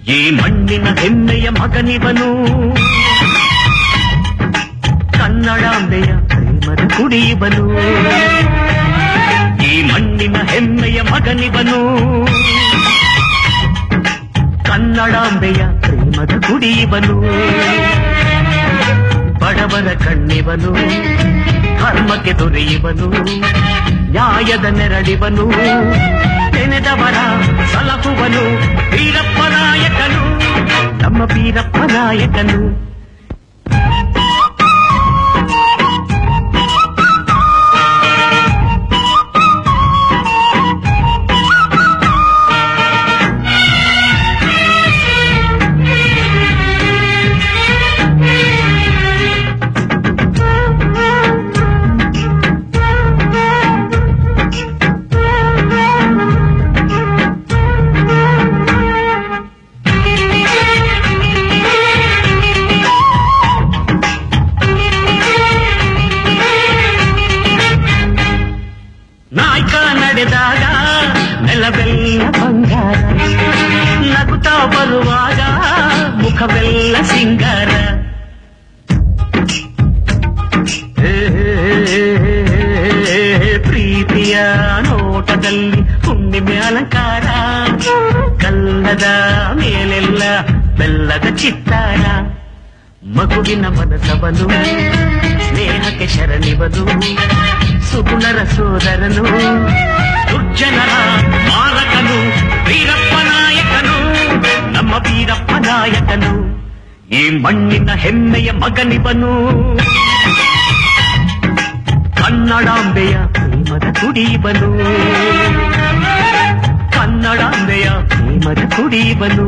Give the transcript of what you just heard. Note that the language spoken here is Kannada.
ಈ ಮಣ್ಣಿನ ಹೆಮ್ಮೆಯ ಮಗನಿವನು, ಕನ್ನಡಾಂಬೆಯ ಪ್ರೇಮದ ಕುಡಿಯುವನು. ಈ ಮಣ್ಣಿನ ಹೆಮ್ಮೆಯ ಮಗನಿವನು, ಕನ್ನಡಾಂಬೆಯ ಪ್ರೇಮದ ಕುಡಿಯುವನು. ಬಡವರ ಕಣ್ಣಿವನು, ಧರ್ಮಕ್ಕೆ ದೊರೆಯುವನು, ನ್ಯಾಯದ ನೆರಳಿವನು, ನೆನೆದವರ ಸಲಹುವನು. ವೀರಪ್ಪ ನಾಯಕನು, ನಮ್ಮ ವೀರಪ್ಪ ನಾಯಕನು. ನಾಯಕ ನಡೆದಾಗ ನೆಲವೆಲ್ಲ ಬಂಗಾರ, ನಗುತ್ತಾ ಬರುವಾಗ ಮುಖವೆಲ್ಲ ಸಿಂಗಾರ. ಪ್ರೀತಿಯ ನೋಟದಲ್ಲಿ ಹುಣ್ಣಿಮೆ ಅಲಂಕಾರ, ಕಲ್ಲದ ಮೇಲೆಲ್ಲ ಬೆಲ್ಲದ ಚಿತ್ತಾರ. ಮಗುವಿನ ಮನಸವನು ಸ್ನೇಹಕ್ಕೆ ಶರಣಿವನು, ಸುಗುಣರ ಸೋದರನು, ದುರ್ಜನರ ಮಾರಕನು. ವೀರಪ್ಪ ನಾಯಕನು, ನಮ್ಮ ವೀರಪ್ಪ ನಾಯಕನು. ಈ ಮಣ್ಣಿನ ಹೆಮ್ಮೆಯ ಮಗನಿವನು, ಕನ್ನಡಾಂಬೆಯ ಪ್ರೇಮದ ಕುಡಿಯುವನು, ಕನ್ನಡಾಂಬೆಯ ಪ್ರೇಮದ ಕುಡಿಯುವನು.